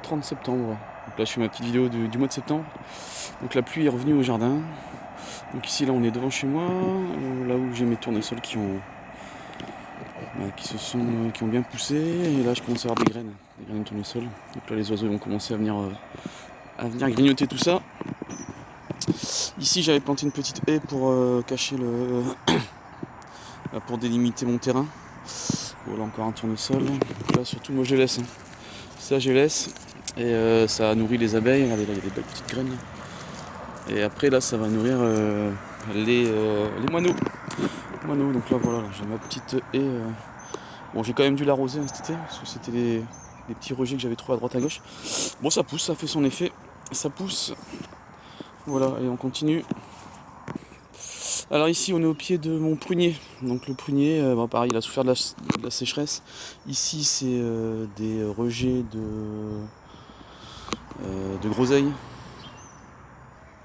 30 septembre. Donc là je fais ma petite vidéo du mois de septembre. Donc la pluie est revenue au jardin. Donc ici là on est devant chez moi, là où j'ai mes tournesols qui ont bien poussé. Et là je commence à avoir des graines de tournesol. Donc là les oiseaux vont commencer à venir grignoter tout ça. Ici j'avais planté une petite haie pour cacher pour délimiter mon terrain. Voilà encore un tournesol. Donc là surtout moi je laisse. Ça je laisse. Et ça nourrit les abeilles. Regardez là il y a des belles petites graines. Et après là ça va nourrir les moineaux. Donc là voilà, j'ai ma petite haie. Bon j'ai quand même dû l'arroser cet été, parce que c'était des petits rejets que j'avais trouvés à droite à gauche. Bon ça pousse, ça fait son effet. Ça pousse. Voilà, et on continue. Alors ici on est au pied de mon prunier. Donc le prunier, pareil, il a souffert de la sécheresse. Ici c'est des rejets de groseilles.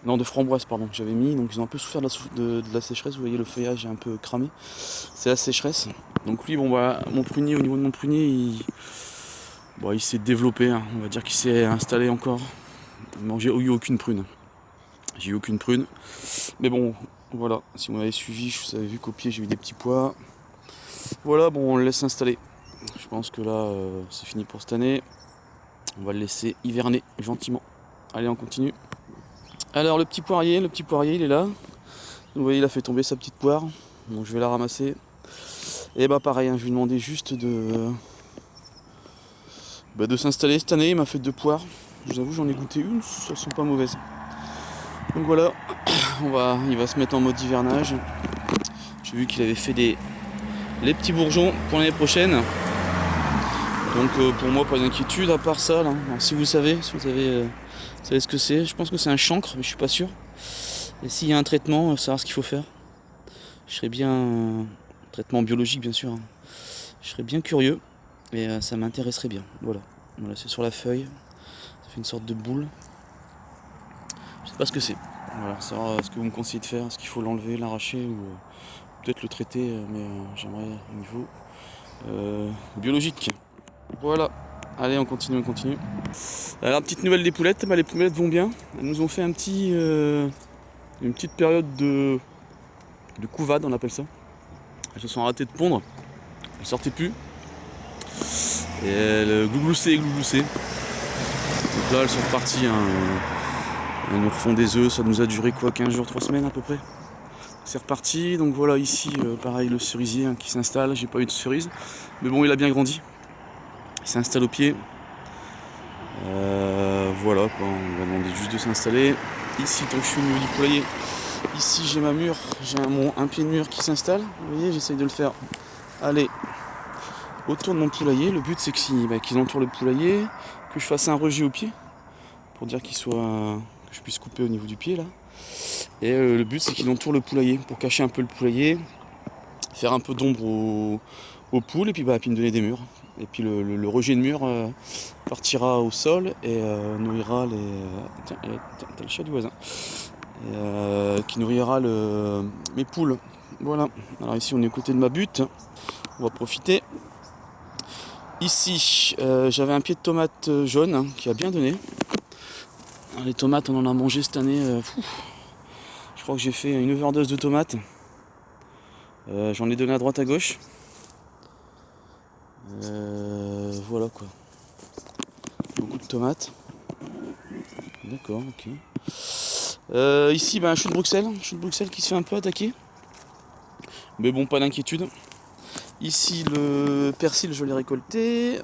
Non, de framboises pardon, que j'avais mis. Donc ils ont un peu souffert de la sécheresse. Vous voyez le feuillage est un peu cramé. C'est la sécheresse. Donc lui, mon prunier, au niveau de mon prunier, il s'est développé. Hein. On va dire qu'il s'est installé encore. Non, j'ai eu aucune prune. J'ai eu aucune prune. Mais bon, voilà. Si vous m'avez suivi, vous avez vu qu'au pied j'ai eu des petits pois. Voilà, bon, on le laisse installer. Je pense que là, c'est fini pour cette année. On va le laisser hiverner gentiment. Allez, on continue. Alors le petit poirier, il est là. Vous voyez, il a fait tomber sa petite poire. Donc je vais la ramasser. Et pareil, hein, je lui ai demandé juste de s'installer cette année. Il m'a fait 2 poires. Je vous avoue, j'en ai goûté une, elles sont pas mauvaises. Donc voilà, il va se mettre en mode hivernage. J'ai vu qu'il avait fait les petits bourgeons pour l'année prochaine. Donc pour moi, pas d'inquiétude à part ça. Là. Alors, si vous savez ce que c'est, je pense que c'est un chancre, mais je suis pas sûr. Et s'il y a un traitement, savoir ce qu'il faut faire. Je serais bien, traitement biologique bien sûr. Hein. Je serais bien curieux et ça m'intéresserait bien. Voilà, c'est sur la feuille. Ça fait une sorte de boule. Je sais pas ce que c'est. Voilà, savoir ce que vous me conseillez de faire. Est-ce qu'il faut l'enlever, l'arracher ou peut-être le traiter, mais j'aimerais au niveau biologique. Voilà. Allez, on continue. Alors, petite nouvelle des poulettes. Les poulettes vont bien. Elles nous ont fait une petite période de couvade, on appelle ça. Elles se sont arrêtées de pondre. Elles sortaient plus. Et elles glougloussaient. Donc là, elles sont reparties. Hein. Elles nous refont des œufs. Ça nous a duré 15 jours, 3 semaines à peu près. C'est reparti. Donc voilà, ici, pareil, le cerisier qui s'installe. J'ai pas eu de cerise. Mais bon, il a bien grandi. Il s'installe au pied. Voilà quoi, on va demander juste de s'installer. Ici, tant que je suis au niveau du poulailler, ici j'ai un pied de mur qui s'installe. Vous voyez, j'essaye de le faire. Allez, autour de mon poulailler. Le but c'est qu'ils entourent le poulailler, que je fasse un rejet au pied, pour dire que je puisse couper au niveau du pied là. Et le but c'est qu'ils entourent le poulailler, pour cacher un peu le poulailler, faire un peu d'ombre aux poules, et puis me donner des murs. Et puis le rejet de mur partira au sol et nourrira les. Tiens, t'as le chat du voisin. Qui nourrira mes poules. Voilà. Alors ici on est aux côtés de ma butte. On va profiter. Ici j'avais un pied de tomate jaune qui a bien donné. Alors, les tomates on en a mangé cette année. Je crois que j'ai fait une overdose de tomates. J'en ai donné à droite à gauche. Voilà quoi. Beaucoup de tomates. D'accord, ok. Ici, un chou de Bruxelles qui se fait un peu attaquer. Mais bon, pas d'inquiétude. Ici, le persil, je l'ai récolté.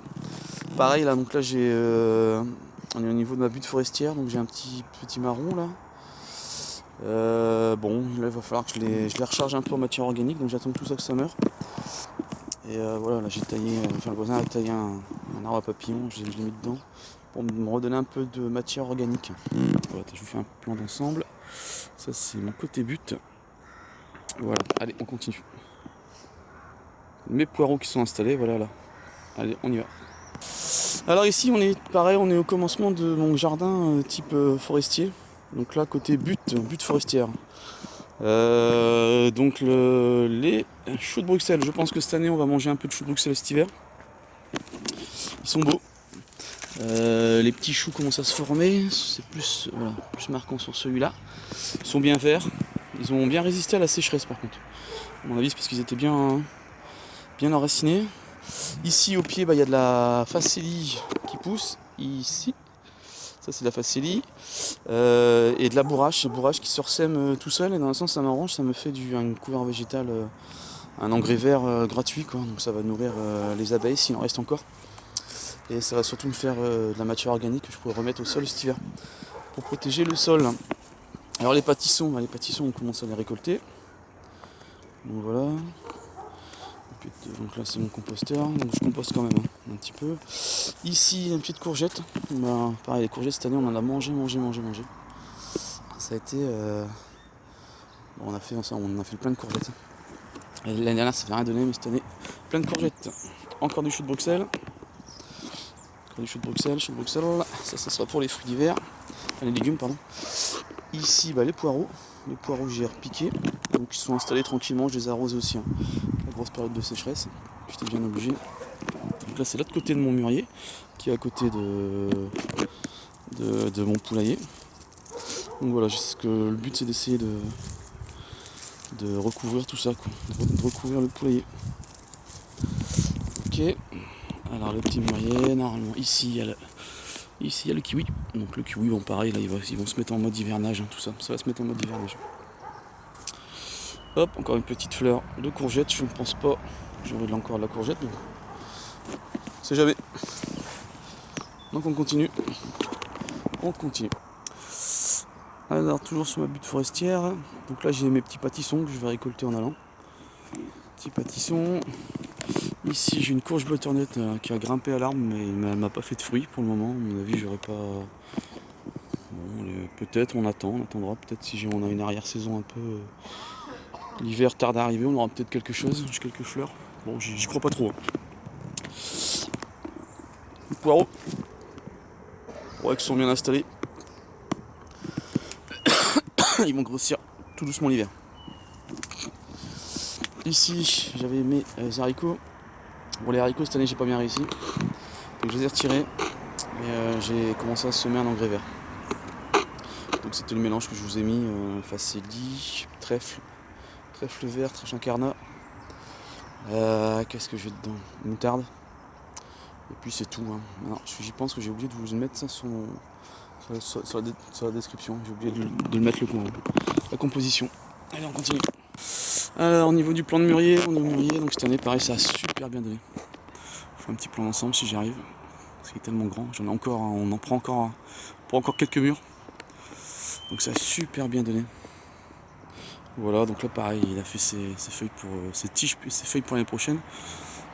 Pareil, là, donc là, on est au niveau de ma butte forestière, donc j'ai un petit marron là. Bon, là, il va falloir que je les recharge un peu en matière organique, donc j'attends tout ça que ça meure. Et voilà, là j'ai taillé, le voisin a taillé un arbre à papillons, je l'ai mis dedans pour me redonner un peu de matière organique. Voilà, je vous fais un plan d'ensemble. Ça c'est mon côté butte. Voilà, allez, on continue. Mes poireaux qui sont installés, voilà là. Allez, on y va. Alors ici on est au commencement de mon jardin type forestier. Donc là côté butte forestière. Donc les choux de Bruxelles, je pense que cette année on va manger un peu de choux de Bruxelles cet hiver. Ils sont beaux. Les petits choux commencent à se former, c'est plus, voilà, plus marquant sur celui-là. Ils sont bien verts, ils ont bien résisté à la sécheresse par contre. À mon avis c'est parce qu'ils étaient bien enracinés. Ici au pied il y a de la facélie qui pousse, ici. Ça c'est de la facélie. Et de la bourrache qui se ressème tout seul et dans un sens ça m'arrange, ça me fait un couvert végétal, un engrais vert gratuit quoi. Donc ça va nourrir les abeilles s'il en reste encore. Et ça va surtout me faire de la matière organique que je pourrais remettre au sol cet hiver pour protéger le sol. Alors les pâtissons on commence à les récolter. Donc voilà. Donc là c'est mon composteur, donc je composte quand même un petit peu. Ici une petite courgette. Pareil les courgettes cette année on en a mangé. Ça a été... Bon, on a fait plein de courgettes. L'année dernière ça fait rien donné mais cette année plein de courgettes. Encore du chou de Bruxelles. Chou de Bruxelles, ça sera pour les fruits d'hiver, enfin les légumes pardon. Ici les poireaux que j'ai repiqués, donc ils sont installés tranquillement, je les arrose aussi, la grosse période de sécheresse, j'étais bien obligé. Donc là c'est l'autre côté de mon mûrier, qui est à côté de mon poulailler. Donc voilà, le but c'est d'essayer de recouvrir tout ça, quoi. De recouvrir le poulailler. Ok, alors le petit mûrier, normalement ici il y a le kiwi. Donc le kiwi, bon pareil, là ils vont se mettre en mode hivernage, tout ça. Ça va se mettre en mode hivernage. Hop, encore une petite fleur de courgette. Je ne pense pas que j'aurai encore de la courgette, mais on sait jamais. Donc on continue. Alors toujours sur ma butte forestière. Donc là j'ai mes petits pâtissons que je vais récolter en allant. Petits pâtissons. Ici j'ai une courge butternut qui a grimpé à l'arbre mais elle m'a pas fait de fruits pour le moment. À mon avis j'aurais pas... Bon, peut-être on attendra. Peut-être si on a une arrière-saison un peu... L'hiver tarde à arriver, on aura peut-être quelque chose. J'ai quelques fleurs. Bon j'y crois pas trop. Les poireaux. Ouais, qu'ils sont bien installés. Ils vont grossir tout doucement l'hiver. Ici j'avais mes haricots. Bon les haricots cette année j'ai pas bien réussi. Donc je les ai retirés. Et j'ai commencé à semer un engrais vert. Donc c'était le mélange que je vous ai mis. Facélie, trèfle vert, trèfle incarnat. Qu'est-ce que j'ai dedans? Moutarde. Et puis c'est tout. Alors, j'y pense que j'ai oublié de vous mettre ça sur la description. J'ai oublié de le mettre la composition. Allez on continue. Alors au niveau du plan de mûrier, donc cette année pareil ça a super bien donné. Je fais un petit plan d'ensemble si j'y arrive. Parce qu'il est tellement grand. J'en ai encore, on en prend encore pour encore quelques murs. Donc ça a super bien donné. Voilà, donc là pareil, il a fait ses feuilles pour ses tiges, ses feuilles pour l'année prochaine.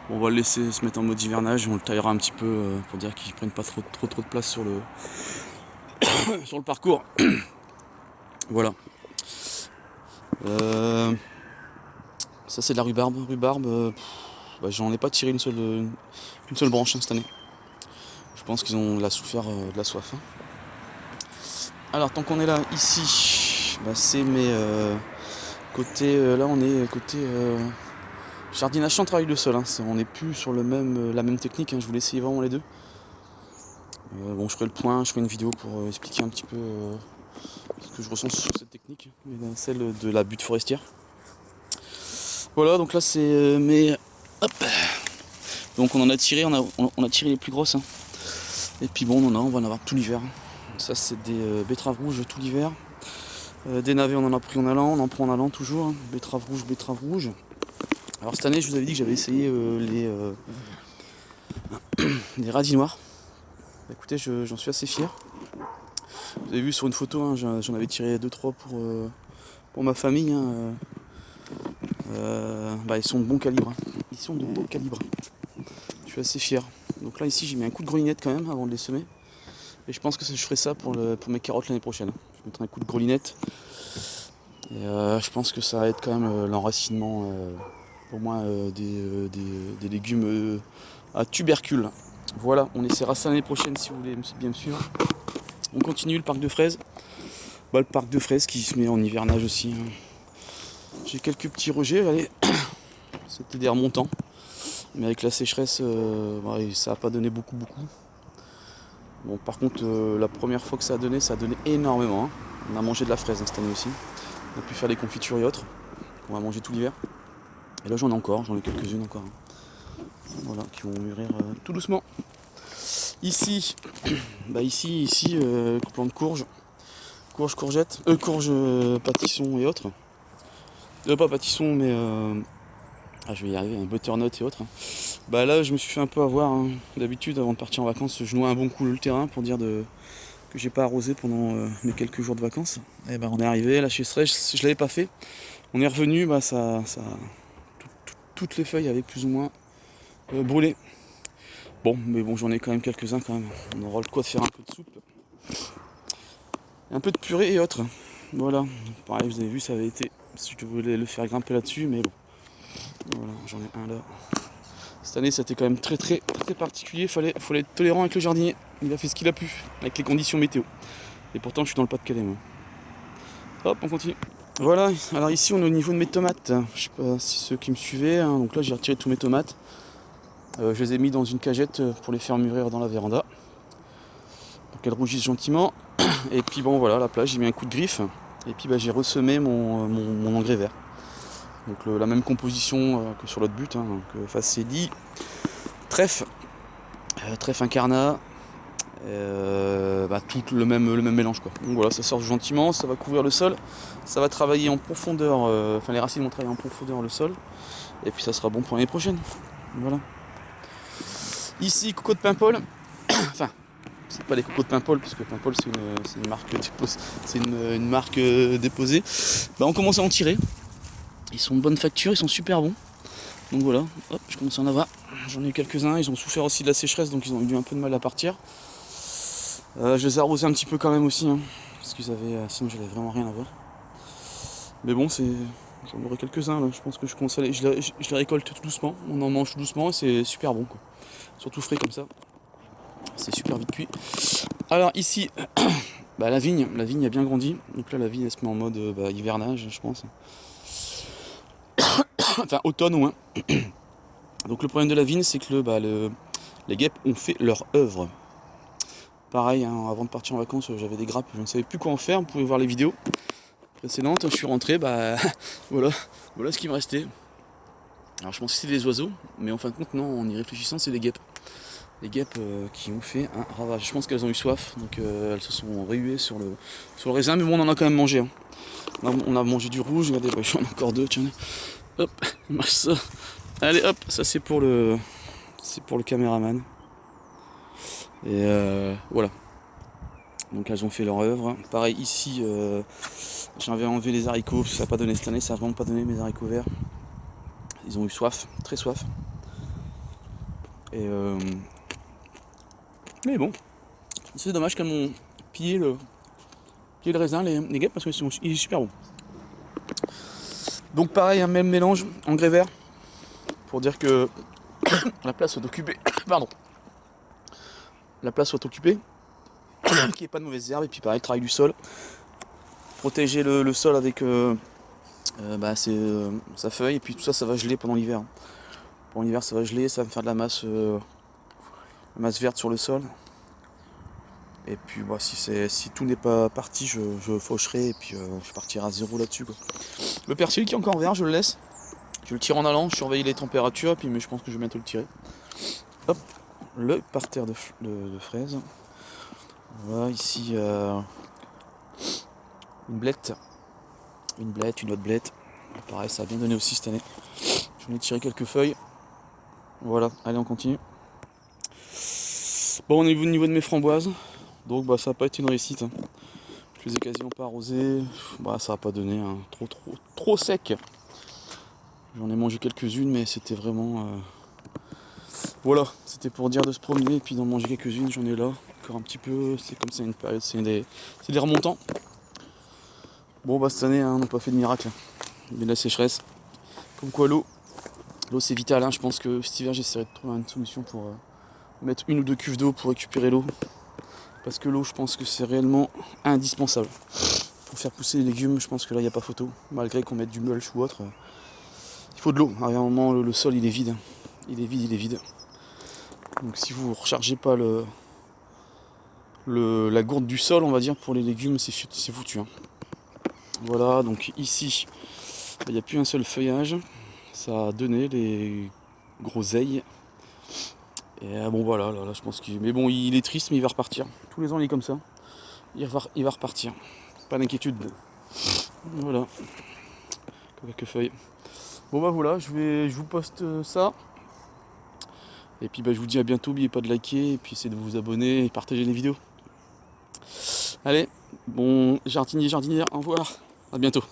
Bon, on va le laisser se mettre en mode hivernage, on le taillera un petit peu pour dire qu'il ne prenne pas trop de place sur le sur le parcours. Voilà. Ça c'est de la rhubarbe. J'en ai pas tiré une seule branche cette année. Je pense qu'ils ont souffert de la soif. Alors tant qu'on est là, ici, c'est mes côté. Là on est côté jardinage sans travail de sol. On n'est plus sur la même technique. Je voulais essayer vraiment les deux. Bon, je ferai le point, je ferai une vidéo pour expliquer un petit peu ce que je ressens sur cette technique, celle de la butte forestière. Voilà, donc là c'est mes. Hop. Donc on en a tiré, on a tiré les plus grosses. Et puis bon, on va en avoir tout l'hiver. Ça c'est des betteraves rouges tout l'hiver. Des navets on en a pris en allant, on en prend en allant toujours. Betteraves rouges. Alors cette année je vous avais dit que j'avais essayé les radis noirs. Écoutez, j'en suis assez fier. Vous avez vu sur une photo, j'en avais tiré 2-3 pour ma famille. Ils sont de bon calibre. Je suis assez fier. Donc là ici j'ai mis un coup de grelinette quand même avant de les semer. Et je pense que je ferai ça pour mes carottes l'année prochaine. Je mettrai un coup de grelinette. Et je pense que ça va être quand même l'enracinement au moins des légumes à tubercules. Voilà, on essaiera ça l'année prochaine si vous voulez bien me suivre. On continue le parc de fraises. Le parc de fraises qui se met en hivernage aussi. J'ai quelques petits rejets, allez. C'était des remontants. Mais avec la sécheresse, ça n'a pas donné beaucoup. Bon, par contre, la première fois que ça a donné énormément, hein. On a mangé de la fraise cette année aussi. On a pu faire des confitures et autres. On va manger tout l'hiver. Et là j'en ai encore, j'en ai quelques-unes encore, hein. Voilà, qui vont mûrir tout doucement. Ici, plan de courge, courgettes, courge pâtisson et autres. Pas pâtisson mais je vais y arriver, un butternut et autres. Bah là je me suis fait un peu avoir, hein. D'habitude avant de partir en vacances je noie un bon coup le terrain pour dire que j'ai pas arrosé pendant mes quelques jours de vacances. Et ben on est arrivé, la sécheresse, je l'avais pas fait. On est revenu, bah toutes les feuilles avaient plus ou moins brûlé. Bon, mais bon, j'en ai quand même quelques-uns quand même. On aura le quoi de faire un peu de soupe. Un peu de purée et autres. Voilà. Pareil, vous avez vu, ça avait été. Si je voulais le faire grimper là-dessus, mais bon. Voilà, j'en ai un là. Cette année, c'était quand même très particulier. Fallait être tolérant avec le jardinier. Il a fait ce qu'il a pu, avec les conditions météo. Et pourtant, je suis dans le Pas-de-Calais, moi. Hop, on continue. Voilà, alors ici, on est au niveau de mes tomates. Je sais pas si ceux qui me suivaient, hein. Donc là, j'ai retiré tous mes tomates. Je les ai mis dans une cagette pour les faire mûrir dans la véranda. Donc elles rougissent gentiment. Et puis bon voilà, à la place j'ai mis un coup de griffe. Et puis j'ai ressemé mon engrais vert. Donc la même composition que sur l'autre but. Hein, donc facélie, trèfle, incarnat, tout le même mélange quoi. Donc voilà, ça sort gentiment, ça va couvrir le sol, ça va travailler en profondeur, les racines vont travailler en profondeur le sol. Et puis ça sera bon pour l'année prochaine. Voilà. Ici, coco de Paimpol. Enfin, c'est pas les cocos de Paimpol, parce que Paimpol c'est une marque déposée. C'est une marque déposée. On commence à en tirer. Ils sont de bonne facture, ils sont super bons. Donc voilà, hop, je commence à en avoir. J'en ai eu quelques-uns, ils ont souffert aussi de la sécheresse, donc ils ont eu un peu de mal à partir. Je les ai arrosés un petit peu quand même aussi, hein, parce qu'ils avaient. Sinon j'avais vraiment rien à voir. Mais bon, j'en aurai quelques-uns là. Je pense que je commence à je les récolte tout doucement. On en mange tout doucement et c'est super bon quoi. Surtout frais comme ça. C'est super vite cuit. Alors ici, la vigne a bien grandi. Donc là la vigne elle se met en mode hivernage je pense. Enfin automne au moins. Donc le problème de la vigne c'est que les guêpes ont fait leur œuvre. Pareil, hein, avant de partir en vacances j'avais des grappes, je ne savais plus quoi en faire. Vous pouvez voir les vidéos précédentes. Je suis rentré, voilà ce qui me restait. Alors je pensais que c'était des oiseaux, mais en fin de compte non, en y réfléchissant c'est des guêpes. Les guêpes qui ont fait un ravage. Je pense qu'elles ont eu soif, donc elles se sont rehuées sur le raisin, mais bon, on en a quand même mangé. Hein. On a mangé du rouge, regardez, j'en ai encore deux, tiens. Hop, ça. Allez, hop, ça c'est pour le caméraman. Et voilà. Donc elles ont fait leur œuvre. Pareil ici, j'avais enlevé les haricots, ça n'a pas donné cette année, ça n'a vraiment pas donné mes haricots verts. Ils ont eu soif, très soif. Et mais bon, c'est dommage qu'elles m'ont pillé le raisin, les guêpes, parce qu'il est super bon. Donc pareil, un même mélange, engrais vert, pour dire que la place soit occupée. Pardon. La place soit occupée, qu'il n'y ait pas de mauvaises herbes, et puis pareil, travail du sol. Protéger le sol avec sa feuille, et puis tout ça, ça va geler pendant l'hiver. Pendant l'hiver, ça va geler, ça va me faire de la masse verte sur le sol. Et puis si tout n'est pas parti, je faucherai et puis je partirai à zéro là-dessus quoi. Le persil qui est encore vert, je le laisse. Je le tire en allant, je surveille les températures, mais je pense que je vais bientôt le tirer. Hop, le parterre de fraises. Voilà, ici une autre blette. Pareil, ça a bien donné aussi cette année. J'en ai tiré quelques feuilles. Voilà, allez on continue. Bon, on est au niveau de mes framboises. Donc ça n'a pas été une réussite. Hein. Je les ai quasiment pas arrosées. Ça n'a pas donné, hein. Trop sec. J'en ai mangé quelques-unes, mais c'était vraiment. Voilà, c'était pour dire de se promener et puis d'en manger quelques-unes. J'en ai là, encore un petit peu. C'est comme ça une période, c'est des remontants. Bon cette année, hein, on n'a pas fait de miracle. Il y a de la sécheresse. Comme quoi l'eau c'est vital. Hein. Je pense que cet hiver j'essaierai de trouver une solution pour mettre une ou deux cuves d'eau pour récupérer l'eau. Parce que l'eau, je pense que c'est réellement indispensable. Pour faire pousser les légumes, je pense que là, il n'y a pas photo. Malgré qu'on mette du mulch ou autre, il faut de l'eau. À un moment, le sol, il est vide. Il est vide. Donc si vous ne rechargez pas la gourde du sol, on va dire, pour les légumes, c'est foutu. Hein. Voilà, donc ici, il n'y a plus un seul feuillage. Ça a donné les groseilles. Et bon voilà, là, je pense qu'il. Mais bon, il est triste, mais il va repartir. Tous les ans, il est comme ça. Il va repartir. Pas d'inquiétude. Voilà. Quelques feuilles. Bon bah voilà, je vous poste ça. Et puis bah, je vous dis à bientôt. N'oubliez pas de liker, et puis essayez de vous abonner et partager les vidéos. Allez, bon jardinier, jardinière, au revoir. À bientôt.